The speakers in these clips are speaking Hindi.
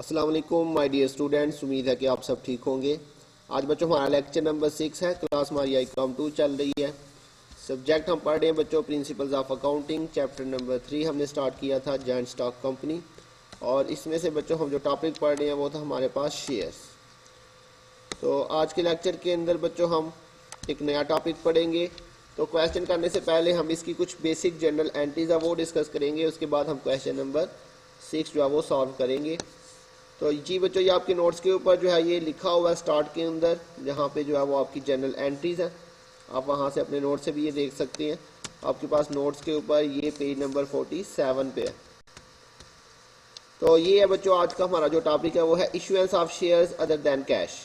अस्सलाम वालेकुम माय डियर स्टूडेंट्स, उम्मीद है कि आप सब ठीक होंगे। आज बच्चों हमारा लेक्चर नंबर 6 है। क्लास हमारी ICOM 2 चल रही है। सब्जेक्ट हम पढ़ रहे हैं बच्चों principles of accounting. Chapter number 3 हमने स्टार्ट किया था जॉइंट स्टॉक कंपनी, और इसमें से बच्चों हम जो टॉपिक पढ़ रहे हैं वो था हमारे पास शेयर्स। तो आज के लेक्चर के अंदर बच्चों हम एक नया टॉपिक पढ़ेंगे। तो क्वेश्चन करने से पहले हम इसकी कुछ बेसिक जनरल एंट्रीज है वो डिस्कस करेंगे। उसके बाद हम क्वेश्चन नंबर 6 जो है वो सॉल्व करेंगे। तो जी बच्चों, ये आपके नोट्स के ऊपर जो है ये लिखा हुआ है स्टार्ट के अंदर, जहाँ पे जो है वो आपकी जनरल एंट्रीज है। आप वहाँ से अपने नोट से भी ये देख सकते हैं। आपके पास नोट्स के ऊपर ये पेज नंबर 47 पे है। तो ये है बच्चों आज का हमारा जो टॉपिक है वो है issuance of shares other than cash.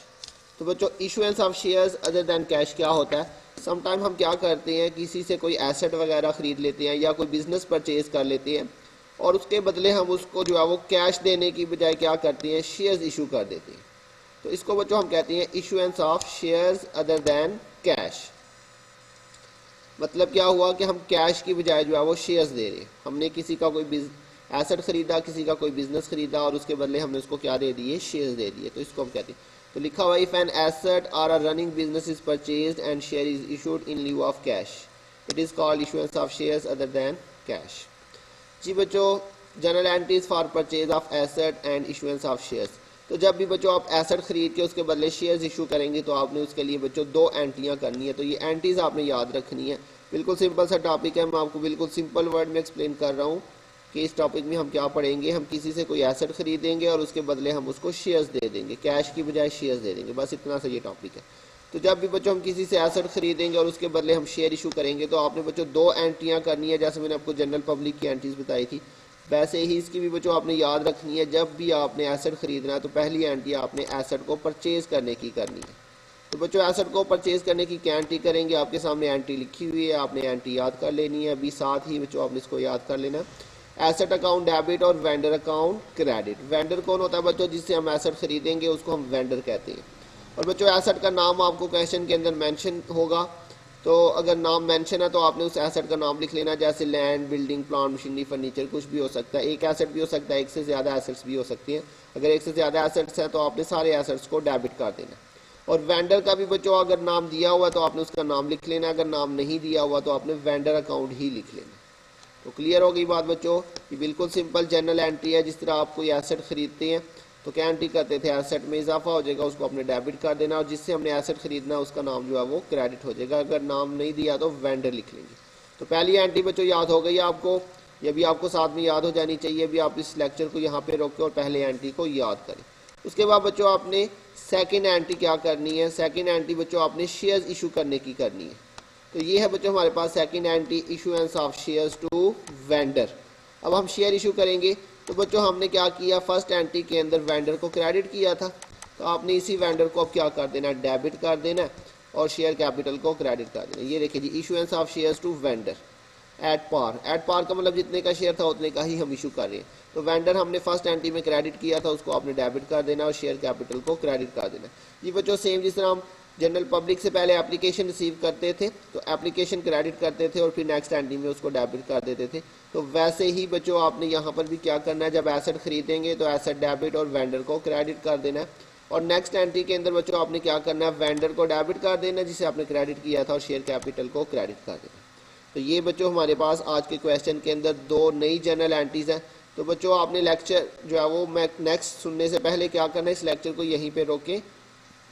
तो बच्चों issuance of shares other than cash क्या होता है? समटाइम हम क्या करते हैं, किसी से कोई एसेट वगैरह खरीद लेते हैं या कोई बिजनेस परचेज कर लेते हैं, और उसके बदले हम उसको जो है वो कैश देने की बजाय क्या करते हैं, शेयर्स इशू कर देते हैं। तो इसको बच्चों हम कहते हैं issuance of shares other than cash. मतलब क्या हुआ कि हम कैश की बजाय जो है वो शेयर्स दे रहे हैं। हमने किसी का कोई एसेट खरीदा, किसी का कोई बिजनेस खरीदा, और उसके बदले हमने उसको क्या दे दिए, शेयर्स दे दिए। तो इसको हम कहते हैं, तो लिखा हुआ इफ एन एसेट और a running business is purchased and share is issued in lieu of cash, it is called issuance of shares other than cash. जी बच्चों, general entries for purchase of asset and issuance of shares. तो जब भी बच्चों आप एसेट खरीद के उसके बदले शेयर्स इशू करेंगे तो आपने उसके लिए बच्चों 2 एंट्रियां करनी है। तो ये एंट्रीज आपने याद रखनी है। बिल्कुल सिंपल सा टॉपिक है, मैं आपको बिल्कुल सिंपल वर्ड में एक्सप्लेन कर रहा हूँ कि इस टॉपिक में हम क्या पढ़ेंगे। हम किसी से कोई एसेट खरीदेंगे और उसके बदले हम उसको शेयर्स दे देंगे, कैश की बजाय शेयर्स दे देंगे। बस इतना सा ये टॉपिक है। तो जब भी बच्चों हम किसी से एसेट खरीदेंगे और उसके बदले हम शेयर इशू करेंगे तो आपने बच्चों 2 एंट्रियां करनी है। जैसे मैंने आपको जनरल पब्लिक की एंट्रीज बताई थी, वैसे ही इसकी भी बच्चों आपने याद रखनी है। जब भी आपने एसेट खरीदना है तो पहली एंट्री आपने एसेट को परचेज करने की करनी है। तो बच्चों एसेट को परचेज करने की क्या एंट्री करेंगे, आपके सामने एंट्री लिखी हुई है, आपने एंट्री याद कर लेनी है। अभी साथ ही बच्चों आपने इसको याद कर लेना, एसेट अकाउंट डेबिट और वेंडर अकाउंट क्रेडिट। वेंडर कौन होता है बच्चों? जिससे हम एसेट खरीदेंगे उसको हम वेंडर कहते हैं। और बच्चों एसेट का नाम आपको क्वेश्चन के अंदर मेंशन होगा। तो अगर नाम मेंशन है तो आपने उस एसेट का नाम लिख लेना, जैसे land, building, plant, machinery, furniture, कुछ भी हो सकता है। एक एसेट भी हो सकता है, एक से ज़्यादा एसेट्स भी हो सकती हैं। अगर एक से ज़्यादा एसेट्स हैं तो आपने सारे एसेट्स को डेबिट कर देना। और वेंडर का भी बच्चों अगर नाम दिया हुआ तो आपने उसका नाम लिख लेना, अगर नाम नहीं दिया हुआ तो आपने वेंडर अकाउंट ही लिख लेना। तो क्लियर हो गई बात बच्चों? ये बिल्कुल सिंपल जनरल एंट्री है। जिस तरह आप कोई एसेट खरीदते हैं तो क्या एंट्री करते थे, एसेट में इजाफा हो जाएगा, उसको अपने डेबिट कर देना, और जिससे हमने एसेट खरीदना उसका नाम जो है वो क्रेडिट हो जाएगा। अगर नाम नहीं दिया तो वेंडर लिख लेंगे। तो पहली एंट्री बच्चों याद हो गई आपको, ये भी आपको साथ में याद हो जानी चाहिए। भी आप इस लेक्चर को यहाँ पे रोकें और पहले एंट्री को याद करें। उसके बाद बच्चों आपने सेकेंड एंट्री क्या करनी है? सेकेंड एंट्री बच्चों आपने शेयर्स इशू करने की करनी है। तो ये है बच्चों हमारे पास second entry, issuance of shares to vendor. अब हम शेयर इशू करेंगे तो बच्चों हमने क्या किया, फर्स्ट एंट्री के अंदर वेंडर को क्रेडिट किया था, तो आपने इसी वेंडर को अब क्या कर देना, डेबिट कर देना, और शेयर कैपिटल को क्रेडिट कर देना। ये देखिए जी, issuance of shares to vendor at par. At par का मतलब जितने का शेयर था उतने का ही हम इशू कर रहे हैं। तो वेंडर हमने फर्स्ट एंट्री में क्रेडिट किया था, उसको आपने डेबिट कर देना और शेयर कैपिटल को क्रेडिट कर देना। ये बच्चों सेम जिस तरह हम जनरल पब्लिक से पहले एप्लीकेशन रिसीव करते थे तो एप्लीकेशन क्रेडिट करते थे और फिर नेक्स्ट एंट्री में उसको डेबिट कर देते थे, तो वैसे ही बच्चों आपने यहाँ पर भी क्या करना है, जब एसेट खरीदेंगे तो एसेट डेबिट और वेंडर को क्रेडिट कर देना है। और नेक्स्ट एंट्री के अंदर बच्चों आपने क्या करना है, वेंडर को डेबिट कर देना जिसे आपने क्रेडिट किया था, और शेयर कैपिटल को क्रेडिट कर देना। तो ये बच्चों हमारे पास आज के क्वेश्चन के अंदर 2 नई जनरल एंट्रीज हैं। तो बच्चों आपने लेक्चर जो है वो मैं नेक्स्ट सुनने से पहले क्या करना है, इस लेक्चर को यहीं पे रोकें,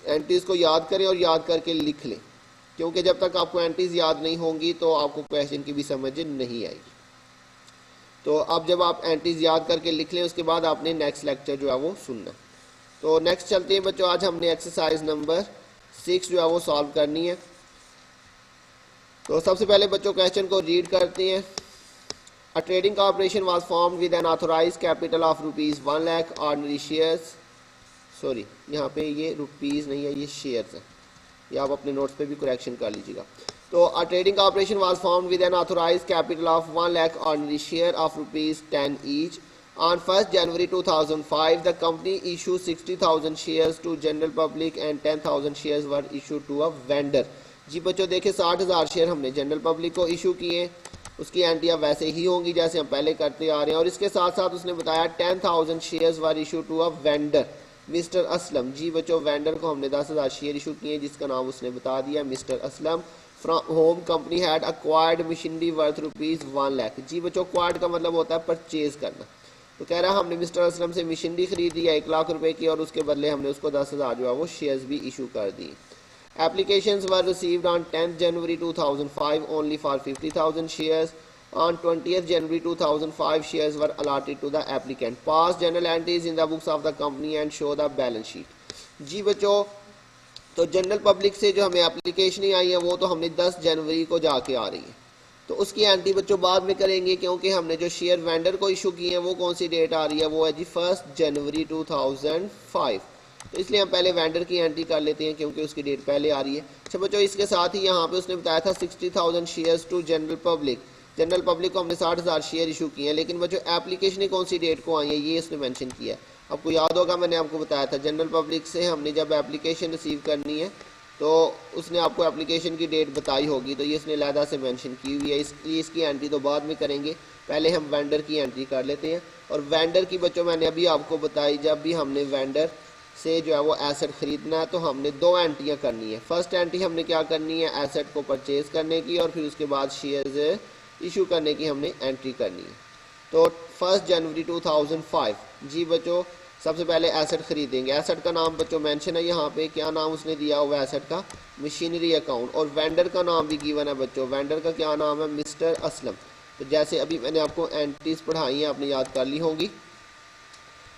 एंट्रीज को याद करें और याद करके लिख लें, क्योंकि जब तक आपको एंट्रीज याद नहीं होंगी तो आपको क्वेश्चन की भी समझ नहीं आएगी। तो अब जब आप एंट्रीज याद करके लिख लें उसके बाद आपने नेक्स्ट लेक्चर जो है वो सुनना। तो नेक्स्ट चलते हैं बच्चों, आज हमने एक्सरसाइज नंबर 6 जो है वो सॉल्व करनी है। तो सबसे पहले बच्चों क्वेश्चन को रीड करते हैं। A trading corporation was formed with an authorised capital of ₹1 lakh ordinary shares. Sorry, यहाँ पे ये रुपीज़ नहीं है, ये शेयर्स है। ये आप अपने नोट्स पे भी करेक्शन कर लीजिएगा। तो a trading corporation was formed with an authorised capital of 1 lakh ordinary share of ₹10 each. On 1st January 2005, the company issued 60,000 shares to general public and 10,000 shares were issued to a vendor। जी बच्चों देखिए, 60,000 शेयर हमने जनरल पब्लिक को इशू किए उसकी एंट्री अब वैसे ही होंगी जैसे हम पहले करते आ रहे हैं। और इसके साथ साथ उसने बताया 10,000 shares were issue to a vendor mister Aslam. जी बच्चों, वेंडर को हमने 10,000 शेयर इशू किए जिसका नाम उसने बता दिया mister Aslam. From home company had acquired machinery worth ₹1 lakh. जी बच्चों, अक्वायर्ड का मतलब होता है परचेज करना। तो कह रहा है हमने मिस्टर असलम से मशीनरी खरीदी है 1 लाख रुपए की और उसके बदले हमने उसको 10,000 जो है वो शेयर्स भी इशू कर दी। Applications were received on 10th January 2005 only for 50,000 shares. On 20th January 2005, shares were allotted to the applicant. Pass journal entries in the books of the company and show the balance sheet. जी बच्चों, तो जनरल पब्लिक से जो हमें एप्लीकेशन आई है वो तो हमने 10 जनवरी को जाके आ रही है, तो उसकी एंट्री बच्चों बाद में करेंगे क्योंकि हमने जो शेयर वेंडर को इशू किए हैं वो कौन सी डेट आ रही है, वो है जी 1 जनवरी 2005। तो इसलिए हम पहले वेंडर की एंट्री कर लेते हैं क्योंकि उसकी डेट पहले आ रही है। अच्छा बच्चों, इसके साथ ही यहाँ पे उसने बताया था 60,000 shares to general public. General public को हमने 60,000 शेयर इशू किए हैं, लेकिन बच्चों एप्लीकेशन कौन सी डेट को आई है ये उसने मेंशन किया है। आपको याद होगा मैंने आपको बताया था जनरल पब्लिक से हमने जब एप्लीकेशन रिसीव करनी है तो उसने आपको एप्लीकेशन की डेट बताई होगी, तो ये इसने अलहदा से मेंशन की हुई है, इसलिए इसकी एंट्री तो बाद में करेंगे। पहले हम वेंडर की एंट्री कर लेते हैं। और वेंडर की बच्चों मैंने अभी आपको बताई, जब भी हमने वेंडर से जो है वो एसेट खरीदना है तो हमने 2 एंट्रियाँ करनी है। फर्स्ट एंट्री हमने क्या करनी है, एसेट को परचेज करने की, और फिर उसके बाद शेयर्स इशू करने की हमने एंट्री करनी है। तो 1 जनवरी 2005 जी बच्चों सबसे पहले एसेट खरीदेंगे। एसेट का नाम बच्चों मेंशन है यहाँ पे, क्या नाम उसने दिया हुआ है एसेट का, मशीनरी अकाउंट। और वेंडर का नाम भी गिवन है बच्चों, वेंडर का क्या नाम है, मिस्टर असलम। तो जैसे अभी मैंने आपको एंट्रीज पढ़ाई हैं आपने याद कर ली होंगी,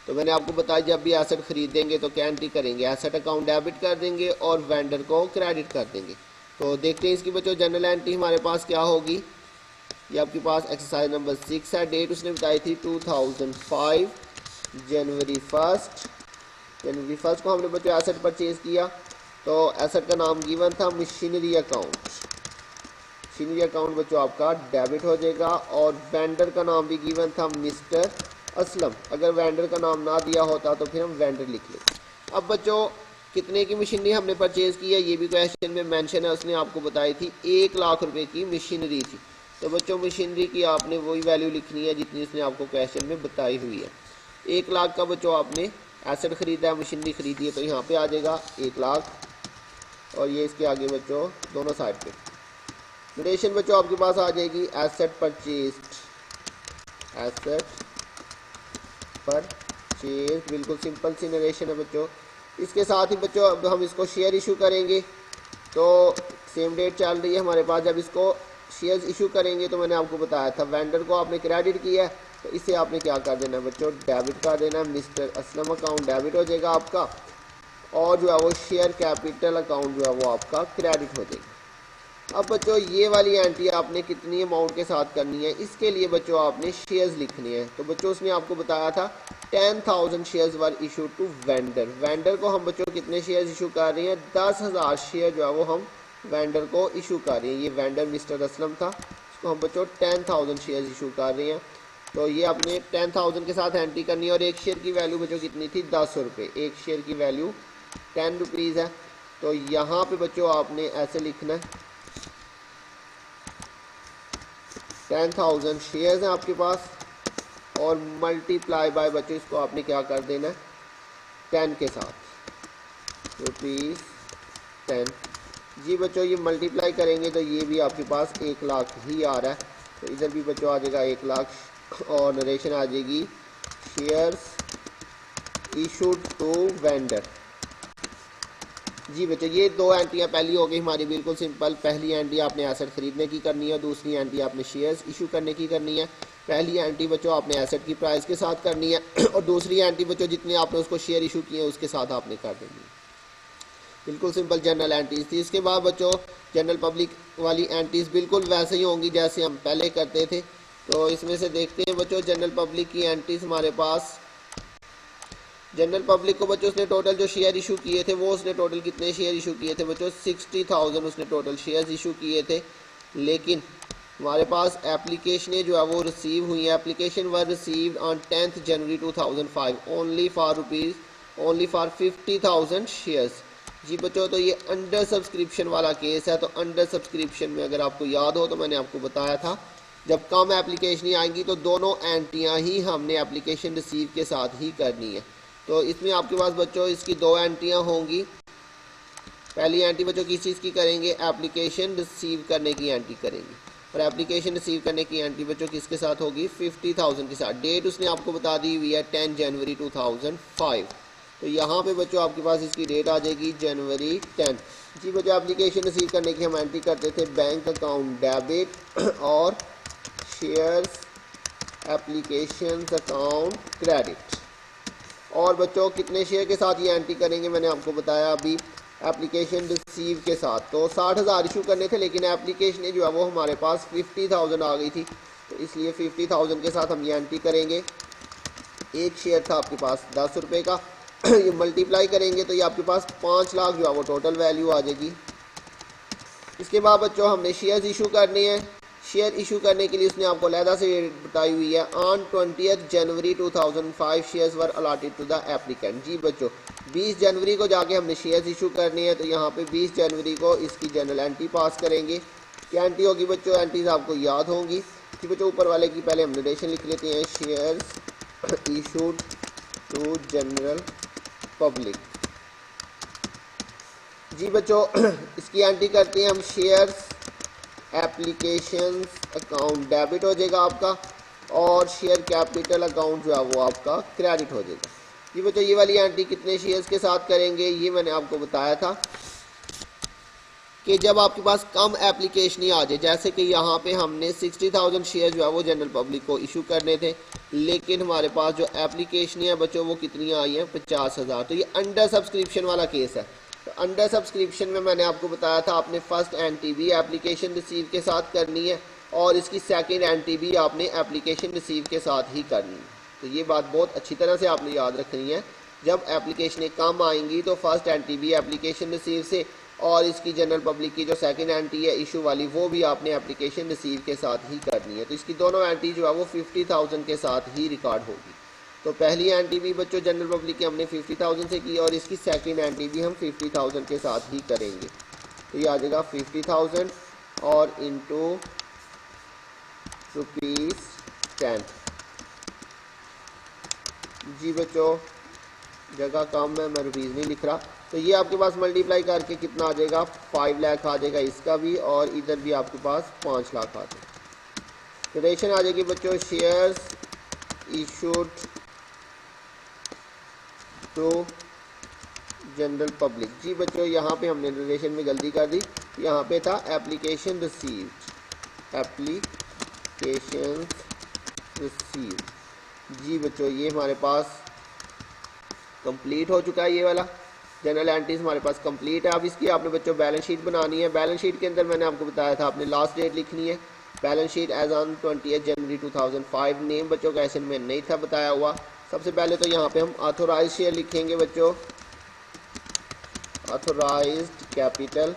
तो मैंने आपको बताया जब भी एसेट खरीदेंगे तो क्या एंट्री करेंगे, एसेट अकाउंट डेबिट कर देंगे और वेंडर को क्रेडिट कर देंगे। तो देखते हैं इसकी बच्चों जनरल एंट्री हमारे पास क्या होगी। ये आपके पास एक्सरसाइज नंबर 6 है। डेट उसने बताई थी 2005 जनवरी 1 को हमने बच्चों एसेट परचेज किया। तो एसेट का नाम गिवन था मशीनरी अकाउंट। मशीनरी अकाउंट बच्चों आपका डेबिट हो जाएगा। और वेंडर का नाम भी गिवन था मिस्टर असलम। अगर वेंडर का नाम ना दिया होता तो फिर हम वेंडर लिख लेते। अब बच्चों कितने की मशीनरी हमने परचेज की है ये भी क्वेश्चन में मेंशन है। उसने आपको बताई थी 1 लाख रुपए की मशीनरी थी। तो बच्चों मशीनरी की आपने वही वैल्यू लिखनी है जितनी उसने आपको क्वेश्चन में बताई हुई है। 1 लाख का बच्चों आपने एसेट खरीदा है, मशीनरी खरीदी है, तो यहाँ पे आ जाएगा 1 लाख। और ये इसके आगे बच्चों दोनों साइड पे नरेशन बच्चों आपके पास आ जाएगी एसेट परचेज, बिल्कुल सिंपल सी नरेशन है बच्चों। इसके साथ ही बच्चों अब हम इसको शेयर इशू करेंगे। तो सेम डेट चल रही है हमारे पास, जब इसको शेयर्स इशू करेंगे तो मैंने आपको बताया था वेंडर को आपने क्रेडिट किया है तो इसे आपने क्या कर देना है बच्चों, डेबिट कर देना है। मिस्टर असलम अकाउंट डेबिट हो जाएगा आपका, और जो है वो शेयर कैपिटल अकाउंट जो है वो आपका क्रेडिट हो जाएगा। अब बच्चों ये वाली एंट्री आपने कितनी अमाउंट के साथ करनी है, इसके लिए बच्चों आपने शेयर्स लिखने हैं। तो बच्चों उसने आपको बताया था 10,000 shares were issue to vendor. Vendor को हम बच्चों कितने शेयर्स इशू कर रहे हैं, 10,000 शेयर जो है वो हम वेंडर को इशू कर रहे हैं। ये वेंडर मिस्टर असलम था, इसको हम बच्चों 10,000 शेयर्स इशू कर रहे हैं। तो ये आपने 10,000 के साथ एंट्री करनी है। और एक शेयर की वैल्यू बच्चों कितनी थी, 10 रुपये। एक शेयर की वैल्यू 10 रुपीज़ है। तो यहाँ पे बच्चों आपने ऐसे लिखना है 10,000 शेयर्स हैं आपके पास, और मल्टीप्लाई बाय बच्चों इसको आपने क्या कर देना है 10 के साथ, ₹10। जी बच्चों ये मल्टीप्लाई करेंगे तो ये भी आपके पास 1 लाख ही आ रहा है। तो इधर भी बच्चों आ जाएगा 1 लाख, और नरेशन आ जाएगी शेयर्स इशूड टू वेंडर। जी बच्चों ये 2 एंट्रियाँ पहली हो गई हमारी बिल्कुल सिंपल। पहली एंट्री आपने एसेट खरीदने की करनी है, दूसरी एंट्री आपने शेयर्स इशू करने की करनी है। पहली एंट्री बच्चों आपने एसेट की प्राइस के साथ करनी है, और दूसरी एंट्री बच्चों जितने आपने उसको शेयर इशू किए हैं उसके साथ आपने कर देनी है। बिल्कुल सिंपल जनरल एंट्रीज थी। इसके बाद बच्चों जनरल पब्लिक वाली एंट्रीज बिल्कुल वैसे ही होंगी जैसे हम पहले करते थे। तो इसमें से देखते हैं बच्चों जनरल पब्लिक की एंट्रीज हमारे पास। जनरल पब्लिक को बच्चों उसने टोटल जो शेयर इशू किए थे वो उसने टोटल कितने शेयर इशू किए थे बच्चों, 60,000 उसने टोटल शेयर्स इशू किए थे। लेकिन हमारे पास एप्लीकेशनें जो है वो रिसीव हुई हैं। Application were received on 10th January 2005 only for 50,000 shares. जी बच्चों तो ये अंडर सब्सक्रिप्शन वाला केस है। तो अंडर सब्सक्रिप्शन में अगर आपको याद हो तो मैंने आपको बताया था जब कम एप्लीकेशन आएंगी तो दोनों एंट्रियाँ ही हमने एप्लीकेशन रिसीव के साथ ही करनी है। तो इसमें आपके पास बच्चों इसकी दो एंट्रियाँ होंगी। पहली एंट्री बच्चों किस चीज़ की करेंगे, एप्लीकेशन रिसीव करने की एंट्री करेंगे, और एप्लीकेशन रिसीव करने की एंट्री बच्चों किसके साथ होगी, 50,000 के साथ। डेट उसने आपको बता दी हुई है 10 जनवरी 2005। तो यहाँ पे बच्चों आपके पास इसकी डेट आ जाएगी जनवरी 10। जी बच्चों एप्लीकेशन रिसीव करने की हम एंट्री करते थे बैंक अकाउंट डेबिट और शेयर्स एप्लीकेशन अकाउंट क्रेडिट। और बच्चों कितने शेयर के साथ ये एंट्री करेंगे मैंने आपको बताया अभी, एप्लीकेशन रिसीव के साथ। तो 60,000 इशू करने थे, लेकिन एप्लीकेशन जो है वो हमारे पास 50,000 आ गई थी, तो इसलिए 50,000 के साथ हम ये एंट्री करेंगे। एक शेयर था आपके पास 10 रुपये का, ये मल्टीप्लाई करेंगे तो ये आपके पास 5 लाख जो है वो टोटल वैल्यू आ जाएगी। इसके बाद बच्चों हमने शेयर्स इशू करने हैं। शेयर इशू करने के लिए उसने आपको अलहदा से बताई हुई है, on 20 January 2005 shares were allotted to the applicant. जी बच्चों 20 जनवरी को जाके हमने शेयर्स इशू करने हैं, तो यहाँ पे 20 जनवरी को इसकी जनरल एंट्री पास करेंगे। क्या एंट्री होगी बच्चों, एंट्रीज आपको याद होंगी कि बच्चों ऊपर वाले की पहले हम नोटेशन लिख लेते हैं, shares issued to general public. जी बच्चों इसकी एंट्री करते हैं हम, शेयर्स एप्लीकेशन अकाउंट डेबिट हो जाएगा आपका, और शेयर कैपिटल अकाउंट जो है वो आपका क्रेडिट हो जाएगा। ये बच्चों ये वाली एंट्री कितने शेयर्स के साथ करेंगे, ये मैंने आपको बताया था कि जब आपके पास कम एप्लीकेशन आ जाए, जैसे कि यहाँ पे हमने 60,000 शेयर जो है वो जनरल पब्लिक को इशू करने थे, लेकिन हमारे पास जो एप्लीकेशन है बच्चों वो कितनी आई हैं, 50,000। तो ये अंडर सब्सक्रिप्शन वाला केस है। तो अंडर सब्सक्रिप्शन में मैंने आपको बताया था आपने फर्स्ट एंट्री भी एप्लीकेशन रिसीव के साथ करनी है, और इसकी सेकंड एंट्री भी आपने एप्लीकेशन रिसीव के साथ ही करनी है। तो ये बात बहुत अच्छी तरह से आपने याद रखनी है। जब एप्लीकेशनें कम आएंगी तो फर्स्ट एंट्री भी एप्लीकेशन रिसीव से, और इसकी जनरल पब्लिक की जो सेकंड एंट्री है इशू वाली वो भी आपने एप्लीकेशन रिसीव के साथ ही करनी है। तो इसकी दोनों एंट्री जो है वो 50,000 के साथ ही रिकॉर्ड होगी। तो पहली एंट्री भी बच्चों जनरल पब्लिक की हमने 50,000 से की, और इसकी सेकंड एंट्री भी हम 50,000 के साथ ही करेंगे। तो ये आ जाएगा 50,000 और इंटू ₹10। जी बच्चों जगह कम है, मैं रुपीज़ नहीं लिख रहा। तो ये आपके पास मल्टीप्लाई करके कितना आ जाएगा, 5 लाख आ जाएगा इसका भी, और इधर भी आपके पास 5 लाख आ जाएगा। तो रेशन आ जाएगी बच्चों, shares issued to general public. जी बच्चों यहाँ पे हमने रिलेशन में गलती कर दी, यहाँ पे था एप्लीकेशन रिसीव्ड, एप्लीकेशन रिसीव्ड। जी बच्चों ये हमारे पास कंप्लीट हो चुका है, ये वाला जनरल एंट्रीज हमारे पास कंप्लीट है। अब इसकी आपने बच्चों बैलेंस शीट बनानी है। बैलेंस शीट के अंदर मैंने आपको बताया था आपने लास्ट डेट लिखनी है। Balance sheet as on 20 January 2005। Name बच्चों का ऐसे में नहीं था बताया हुआ। सबसे पहले तो यहाँ पे हम ऑथोराइज शेयर लिखेंगे बच्चों, ऑथोराइज्ड कैपिटल।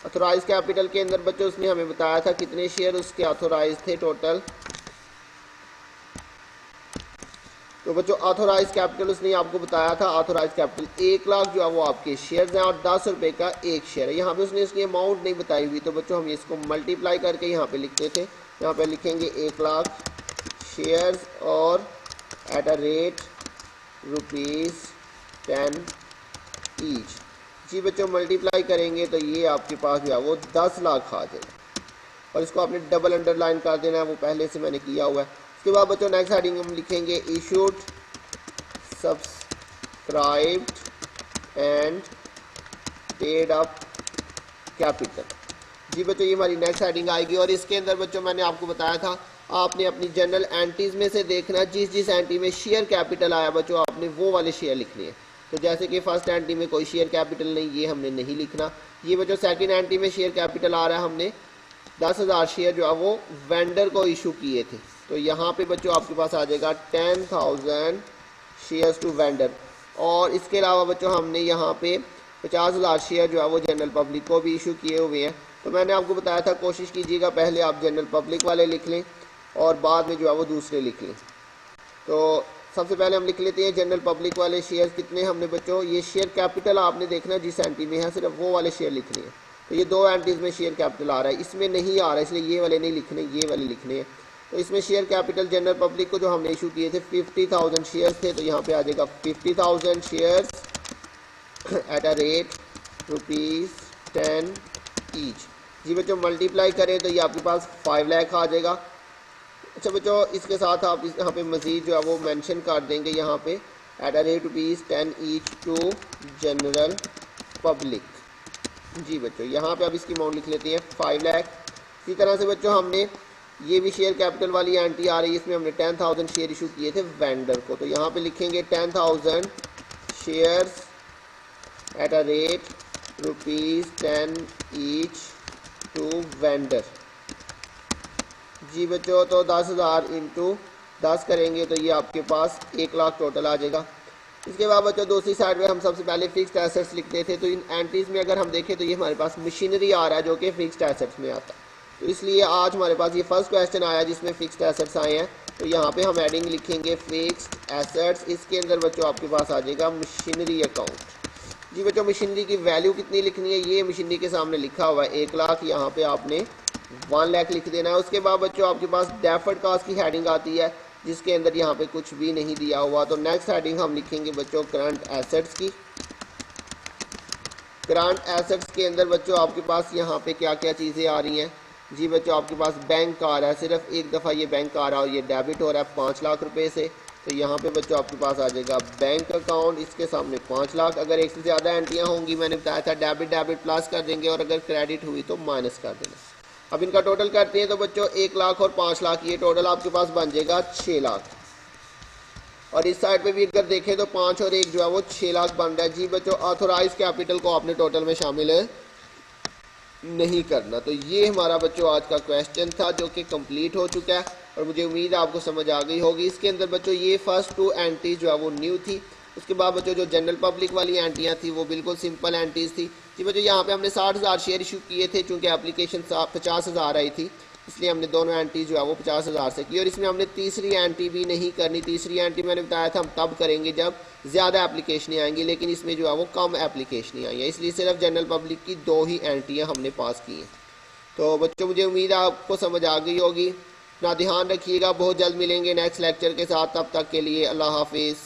ऑथोराइज कैपिटल के अंदर बच्चों उसने हमें बताया था कितने शेयर उसके ऑथोराइज थे टोटल। तो बच्चों ऑथोराइज कैपिटल उसने आपको बताया था, ऑथोराइज कैपिटल 1 लाख जो है वो आपके शेयर्स हैं, और 10 रुपये का एक शेयर है। यहाँ पे उसने इसकी अमाउंट नहीं बताई हुई, तो बच्चों हम इसको मल्टीप्लाई करके यहाँ पे लिखते थे। यहाँ पे लिखेंगे 1 लाख शेयर्स और एट अ रेट ₹10 ईच। जी बच्चों मल्टीप्लाई करेंगे तो ये आपके पास जो है वो 10 लाख आ जाएगा, और इसको आपने डबल अंडरलाइन कर देना है, वो पहले से मैंने किया हुआ है। उसके बाद बच्चों नेक्स्ट हेडिंग हम लिखेंगे issued subscribed and paid up capital. जी बच्चों ये हमारी नेक्स्ट हेडिंग आएगी, और इसके अंदर बच्चों मैंने आपको बताया था आपने अपनी जनरल एंट्रीज में से देखना जिस जिस एंट्री में शेयर कैपिटल आया बच्चों आपने वो वाले शेयर लिखने हैं। तो जैसे कि फर्स्ट एंट्री में कोई शेयर कैपिटल नहीं, ये हमने नहीं लिखना। ये बच्चों सेकंड एंट्री में शेयर कैपिटल आ रहा है, हमने 10,000 शेयर जो है वो वेंडर को इशू किए थे। तो यहाँ पे बच्चों आपके पास आ जाएगा 10,000 शेयर्स टू वेंडर, और इसके अलावा बच्चों हमने यहाँ पे 50,000 शेयर जो है वो जनरल पब्लिक को भी इशू किए हुए हैं। तो मैंने आपको बताया था कोशिश कीजिएगा पहले आप जनरल पब्लिक वाले लिख लें और बाद में जो है वो दूसरे लिख लें। तो सबसे पहले हम लिख लेते हैं जनरल पब्लिक वाले शेयर कितने हमने बच्चों, ये शेयर कैपिटल आपने देखना जिस एंट्री में है सिर्फ वो वाले शेयर लिखने हैं। तो ये 2 एंट्रीज में शेयर कैपिटल आ रहा है, इसमें नहीं आ रहा है इसलिए ये वाले नहीं लिखने, ये वाले लिखने हैं। तो इसमें शेयर कैपिटल जनरल पब्लिक को जो हमने इशू किए थे 50,000 शेयर्स थे, तो यहाँ पे आ जाएगा 50,000 shares at a rate ₹10 each. जी बच्चों मल्टीप्लाई करें तो ये आपके पास 5 लाख आ जाएगा। अच्छा बच्चों इसके साथ आप यहाँ पे मज़ीद जो है वो मेंशन कर देंगे यहाँ पे at a rate ₹10 each to general public. जी बच्चों यहाँ पे अब इसकी अमाउंट लिख लेते हैं 5 लाख। इसी तरह से बच्चों हमने ये भी शेयर कैपिटल वाली एंट्री आ रही है, इसमें हमने 10,000 शेयर इशू किए थे वेंडर को, तो यहाँ पे लिखेंगे 10,000 shares at a rate ₹10 each to vendor. जी बच्चों तो 10,000 इंटू 10 करेंगे तो ये आपके पास 1 लाख टोटल आ जाएगा। इसके बाद बच्चों दूसरी साइड में हम सबसे पहले फिक्स्ड एसेट्स लिखते थे, तो इन एंट्रीज में अगर हम देखें तो ये हमारे पास मशीनरी आ रहा है जो कि फिक्स्ड एसेट्स में आता है। तो इसलिए आज हमारे पास ये फर्स्ट क्वेश्चन आया जिसमें फिक्स्ड एसेट्स आए हैं, तो यहाँ पे हम एडिंग लिखेंगे फिक्स्ड एसेट्स। इसके अंदर बच्चों आपके पास आ जाएगा मशीनरी अकाउंट। जी बच्चों मशीनरी की वैल्यू कितनी लिखनी है, ये मशीनरी के सामने लिखा हुआ है 1 लाख, यहाँ पे आपने 1 लाख लिख देना है। उसके बाद बच्चों आपके पास डेफर्ड कॉस्ट की हेडिंग आती है जिसके अंदर यहाँ पे कुछ भी नहीं दिया हुआ, तो नेक्स्ट हेडिंग हम लिखेंगे बच्चों करंट एसेट्स की। करंट एसेट्स के अंदर बच्चों आपके पास यहाँ पे क्या क्या चीज़ें आ रही हैं। जी बच्चों आपके पास बैंक आ रहा है, सिर्फ एक दफ़ा ये बैंक आ रहा है और ये डेबिट हो रहा है 5 लाख रुपए से, तो यहाँ पे बच्चों आपके पास आ जाएगा बैंक अकाउंट, इसके सामने 5 लाख। अगर एक से ज़्यादा एंट्रियाँ होंगी मैंने बताया था डेबिट प्लस कर देंगे और अगर क्रेडिट हुई तो माइनस कर देना। अब इनका टोटल करते हैं तो बच्चों 1 लाख और 5 लाख ये टोटल आपके पास बन जाएगा 6 लाख। और इस साइड पे भी अगर देखें तो 5 और 1 जो है वो 6 लाख बन रहा है। जी बच्चों ऑथोराइज कैपिटल को आपने टोटल में शामिल नहीं करना। तो ये हमारा बच्चों आज का क्वेश्चन था जो कि कंप्लीट हो चुका है और मुझे उम्मीद है आपको समझ आ गई होगी। इसके अंदर बच्चों ये फर्स्ट 2 एंट्रीज जो है वो न्यू थी। उसके बाद बच्चों जो जनरल पब्लिक वाली एंट्रियाँ थी वो बिल्कुल सिंपल एंट्रीज थी। जी बच्चों यहाँ पे हमने 60,000 शेयर इशू किए थे, चूँकि एप्लीकेशन 50,000 आई थी इसलिए हमने दोनों एंट्री जो है वो 50,000 से की। और इसमें हमने तीसरी एंट्री भी नहीं करनी। तीसरी एंट्री मैंने बताया था हम तब करेंगे जब ज़्यादा एप्लीकेशनें आएंगी, लेकिन इसमें जो है वो कम एप्लीकेशनें आई हैं, इसलिए सिर्फ जनरल पब्लिक की 2 ही एंट्रियाँ हमने पास की हैं। तो बच्चों मुझे उम्मीद है आपको समझ आ गई होगी। अपना ध्यान रखिएगा, बहुत जल्द मिलेंगे नेक्स्ट लेक्चर के साथ, तब तक के लिए अल्लाह हाफिज़।